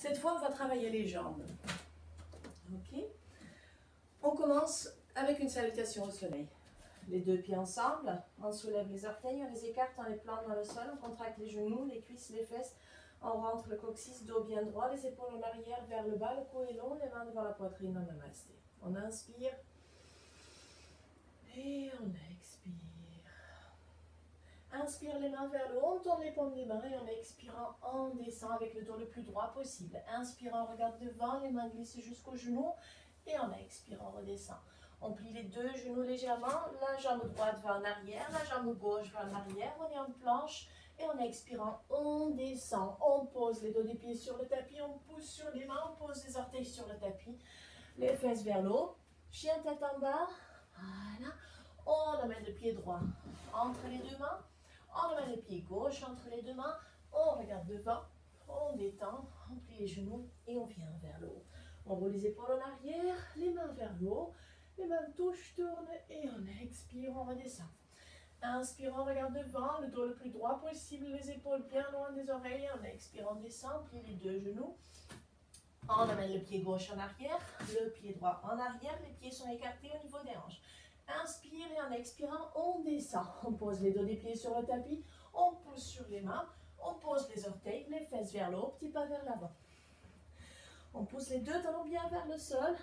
Cette fois, on va travailler les jambes. Ok. On commence avec une salutation au soleil. Les deux pieds ensemble, on soulève les orteils, on les écarte, on les plante dans le sol, on contracte les genoux, les cuisses, les fesses, on rentre le coccyx, dos bien droit, les épaules en arrière vers le bas, le cou est long, les mains devant la poitrine en namasté. On inspire et on expire. Inspire les mains vers le haut, on tourne les paumes des mains et en expirant, on descend avec le dos le plus droit possible. Inspirant, on regarde devant, les mains glissent jusqu'aux genoux et en expirant, on redescend. On plie les deux genoux légèrement, la jambe droite va en arrière, la jambe gauche va en arrière, on est en planche et en expirant, on descend. On pose les dos des pieds sur le tapis, on pousse sur les mains, on pose les orteils sur le tapis, les fesses vers le haut, chien tête en bas, voilà. On amène le pied droit entre les deux mains, on amène le pied gauche entre les deux mains, on regarde devant, on détend, on plie les genoux et on vient vers le haut. On roule les épaules en arrière, les mains vers le haut, les mains touchent, tournent et on expire, on redescend. Inspirant, on regarde devant, le dos le plus droit possible, les épaules bien loin des oreilles, on expire, on descend, plie les deux genoux. On amène le pied gauche en arrière, le pied droit en arrière, les pieds sont écartés au niveau des hanches. Inspire et en expirant, on descend. On pose les dos des pieds sur le tapis, on pousse sur les mains, on pose les orteils, les fesses vers le haut, petit pas vers l'avant. On pousse les deux talons bien vers le sol,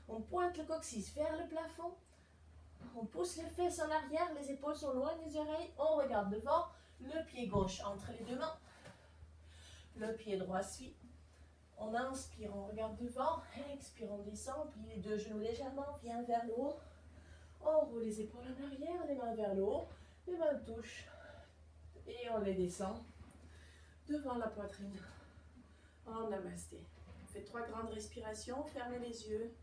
on pointe le coccyx vers le plafond, on pousse les fesses en arrière, les épaules sont loin des oreilles, on regarde devant, le pied gauche entre les deux mains, le pied droit suit. On inspire, on regarde devant, expire, on descend, on plie les deux genoux légèrement, on vient vers le haut. On roule les épaules en arrière, les mains vers le haut, les mains touchent et on les descend devant la poitrine en namasté. On fait 3 grandes respirations, fermez les yeux.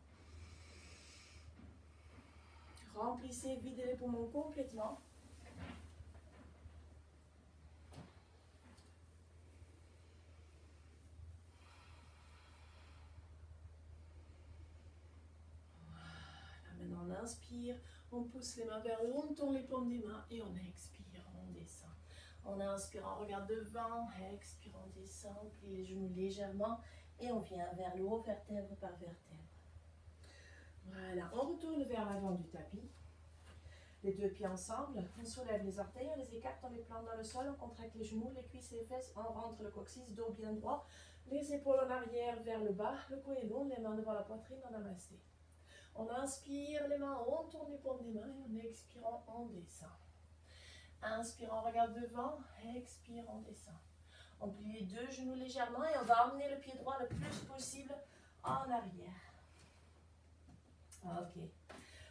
Remplissez, videz les poumons complètement. Maintenant on inspire, on pousse les mains vers le haut, on tourne les paumes des mains et on expire, on descend. On inspire, on regarde devant, expire, on descend, on plie les genoux légèrement et on vient vers le haut, vertèbre par vertèbre. Voilà, on retourne vers l'avant du tapis. Les deux pieds ensemble, on soulève les orteils, on les écarte, on les plante dans le sol, on contracte les genoux, les cuisses et les fesses, on rentre le coccyx, dos bien droit, les épaules en arrière vers le bas, le cou est long, les mains devant la poitrine en namasté. On inspire, les mains en haut, on tourne les paumes des mains et en expirant, on descend. Inspire, on regarde devant, expire, on descend. On plie les deux genoux légèrement et on va emmener le pied droit le plus possible en arrière. Ok.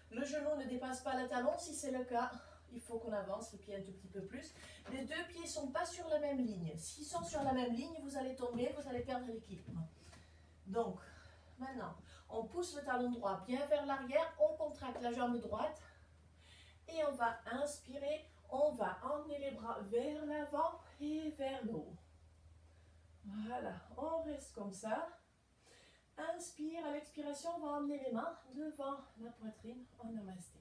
Le genou ne dépasse pas le talon, si c'est le cas, il faut qu'on avance le pied un tout petit peu plus. Les deux pieds ne sont pas sur la même ligne. S'ils sont sur la même ligne, vous allez tomber, vous allez perdre l'équilibre. Donc, maintenant, on pousse le talon droit bien vers l'arrière, on contracte la jambe droite et on va inspirer, on va emmener les bras vers l'avant et vers le haut. Voilà, on reste comme ça. Inspire, à l'expiration, on va emmener les mains devant la poitrine en namasté.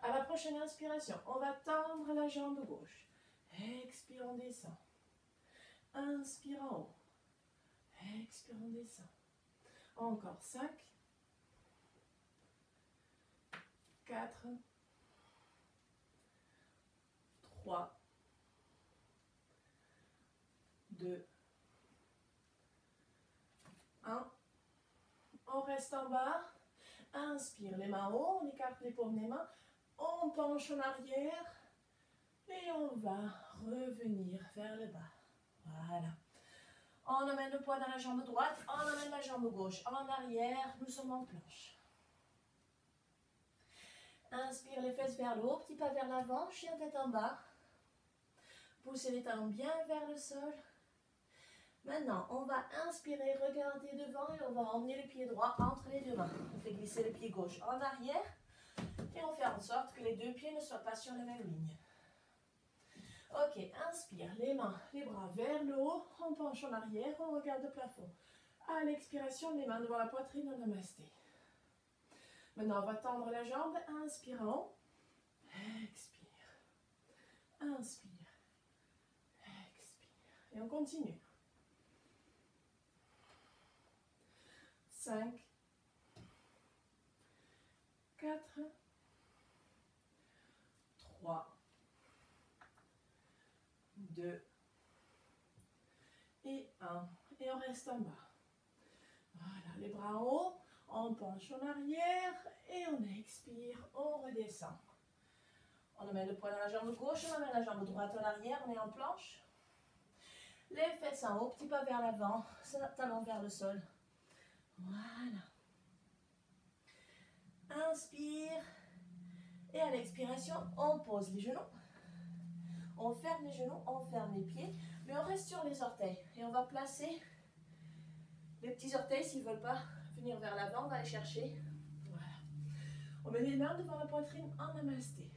À la prochaine inspiration, on va tendre la jambe gauche. Expire, on descend. Inspire en haut. Expire, on descend. Encore 5, 4, 3, 2, 1. On reste en bas. Inspire, les mains en haut, on écarte les paumes des mains. On penche en arrière. Et on va revenir vers le bas. Voilà. On amène le poids dans la jambe droite, on amène la jambe gauche en arrière, nous sommes en planche. Inspire les fesses vers le haut, petit pas vers l'avant, chien tête en bas. Poussez les talons bien vers le sol. Maintenant, on va inspirer, regarder devant et on va emmener le pied droit entre les deux mains. On fait glisser le pied gauche en arrière et on fait en sorte que les deux pieds ne soient pas sur la même ligne. Ok, inspire, les mains, les bras vers le haut, on penche en arrière, on regarde le plafond. À l'expiration, les mains devant la poitrine en namasté. Maintenant, on va tendre la jambe, inspirant, expire, inspire, expire. Et on continue. 5, 4, 3, 2 et 1. Et on reste en bas. Voilà, les bras en haut, on penche en arrière et on expire, on redescend. On amène le poids dans la jambe gauche, on amène la jambe droite en arrière, on est en planche. Les fesses en haut, petit pas vers l'avant, talon vers le sol. Voilà. Inspire. Et à l'expiration, on pose les genoux. On ferme les genoux, on ferme les pieds, mais on reste sur les orteils. Et on va placer les petits orteils, s'ils ne veulent pas venir vers l'avant, on va les chercher. Voilà. On met les mains devant la poitrine en namasté.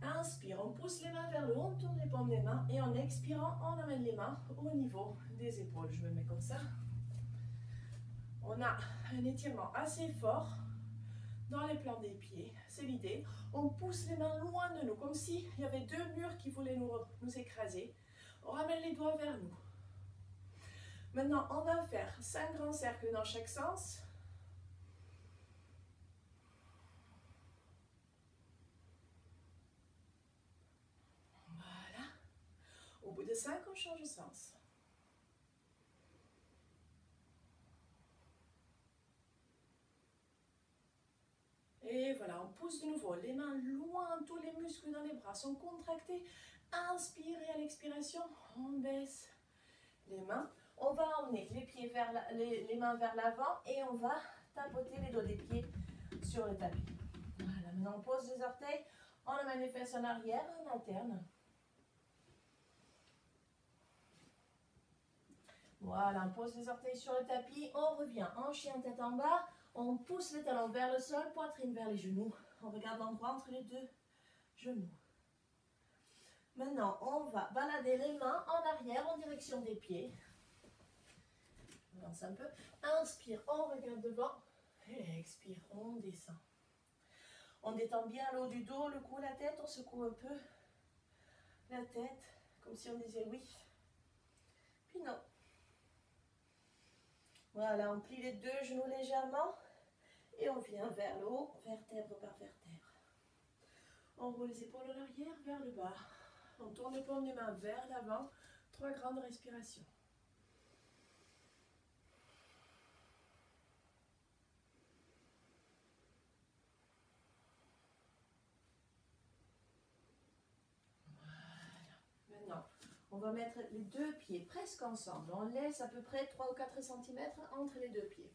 Inspire, on pousse les mains vers le haut, on tourne les paumes des mains. Et en expirant, on amène les mains au niveau des épaules. Je me mets comme ça. On a un étirement assez fort dans les plans des pieds. C'est l'idée. On pousse les mains loin de nous, comme s'il y avait deux murs qui voulaient nous écraser. On ramène les doigts vers nous. Maintenant, on va faire 5 grands cercles dans chaque sens. Voilà. Au bout de 5, on change de sens. Et voilà, on pousse de nouveau. Les mains loin, tous les muscles dans les bras sont contractés. Inspire et à l'expiration, on baisse les mains. On va emmener les pieds vers les mains vers l'avant et on va tapoter les doigts des pieds sur le tapis. Voilà, maintenant on pose les orteils, on amène les fesses en arrière, on alterne. Voilà, on pose les orteils sur le tapis, on revient en chien tête en bas, on pousse les talons vers le sol, poitrine vers les genoux. On regarde l'endroit entre les deux genoux. Maintenant, on va balader les mains en arrière en direction des pieds. On avance un peu. Inspire, on regarde devant. Et expire, on descend. On détend bien le haut du dos, le cou, la tête. On secoue un peu la tête, comme si on disait oui. Puis non. Voilà, on plie les deux genoux légèrement. Et on vient vers le haut, vertèbre par vertèbre. On roule les épaules en arrière, vers le bas. On tourne les paumes des mains vers l'avant. 3 grandes respirations. Voilà. Maintenant, on va mettre les deux pieds presque ensemble. On laisse à peu près 3 ou 4 cm entre les deux pieds.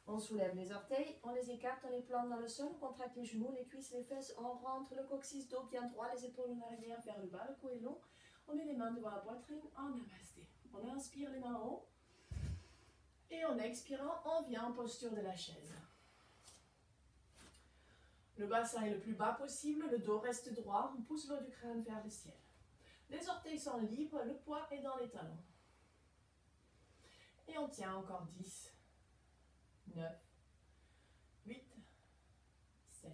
On soulève les orteils, on les écarte, on les plante dans le sol, on contracte les genoux, les cuisses, les fesses, on rentre le coccyx dos bien droit, les épaules en arrière vers le bas, le cou est long. On met les mains devant la poitrine en namasté. On inspire les mains en haut. Et en expirant, on vient en posture de la chaise. Le bassin est le plus bas possible, le dos reste droit, on pousse le haut du crâne vers le ciel. Les orteils sont libres, le poids est dans les talons. Et on tient encore 10, 9, 8, 7,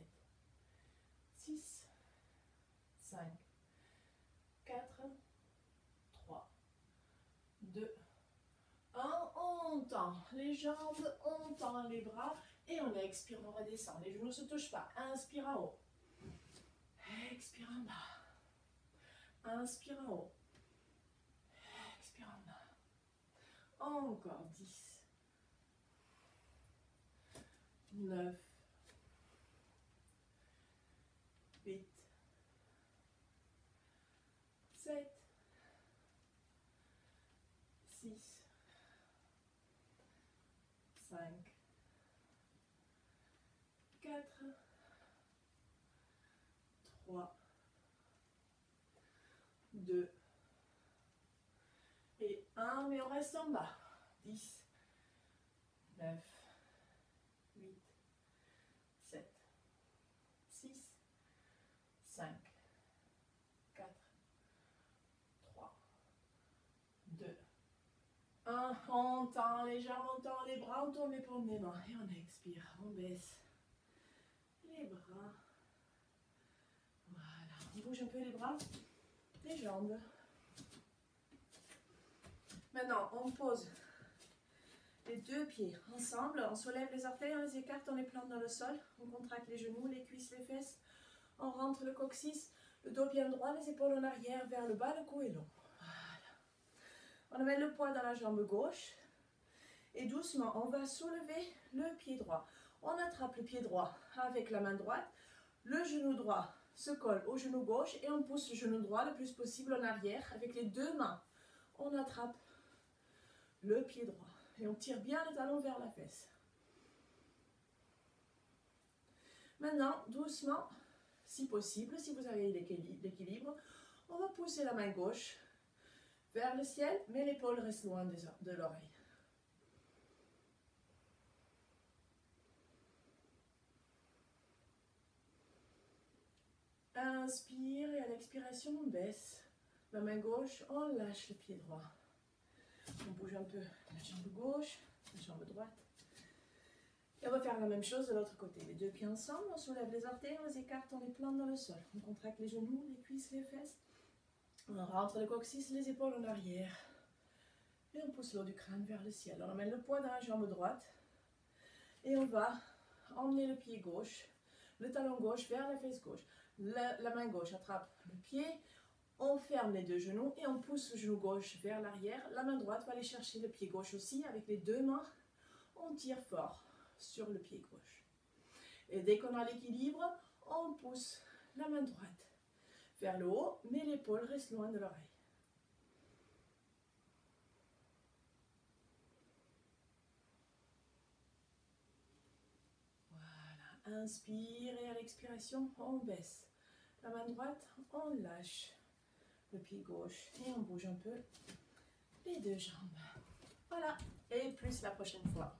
6, 5, 4, 3, 2, 1. On tend les jambes, on tend les bras et on expire, on redescend. Les genoux ne se touchent pas. Inspire en haut. Expire en bas. Inspire en haut. Expire en bas. Encore 10, 9, 8, 7, 6, 5, 4, 3, 2 et 1. Mais on reste en bas. 10, 9, 8, 7, 6, 5, 4, 3, 2, 1. On tend les jambes, on tend les bras, on tourne les paumes des mains et on expire, on baisse les bras. Voilà, on bouge un peu les bras, les jambes. Maintenant, on pose les deux pieds ensemble. On soulève les orteils, on les écarte, on les plante dans le sol. On contracte les genoux, les cuisses, les fesses. On rentre le coccyx, le dos bien droit, les épaules en arrière, vers le bas, le cou est long. Voilà. On met le poids dans la jambe gauche. Et doucement, on va soulever le pied droit. On attrape le pied droit avec la main droite. Le genou droit se colle au genou gauche et on pousse le genou droit le plus possible en arrière avec les deux mains. On attrape le pied droit et on tire bien le talon vers la fesse. Maintenant, doucement, si possible, si vous avez l'équilibre, on va pousser la main gauche vers le ciel, mais l'épaule reste loin de l'oreille. Inspire et à l'expiration, on baisse. La main gauche, on lâche le pied droit. On bouge un peu la jambe gauche, la jambe droite. Et on va faire la même chose de l'autre côté. Les deux pieds ensemble, on soulève les orteils, on les écarte, on les plante dans le sol. On contracte les genoux, les cuisses, les fesses. On rentre le coccyx, les épaules en arrière. Et on pousse l'eau du crâne vers le ciel. On emmène le poids dans la jambe droite. Et on va emmener le pied gauche, le talon gauche vers la fesse gauche. La main gauche attrape le pied, on ferme les deux genoux et on pousse le genou gauche vers l'arrière. La main droite va aller chercher le pied gauche aussi avec les deux mains. On tire fort sur le pied gauche. Et dès qu'on a l'équilibre, on pousse la main droite vers le haut, mais l'épaule reste loin de l'oreille. Voilà, inspire et à l'expiration, on baisse. La main droite, on lâche le pied gauche et on bouge un peu les deux jambes. Voilà, et plus la prochaine fois.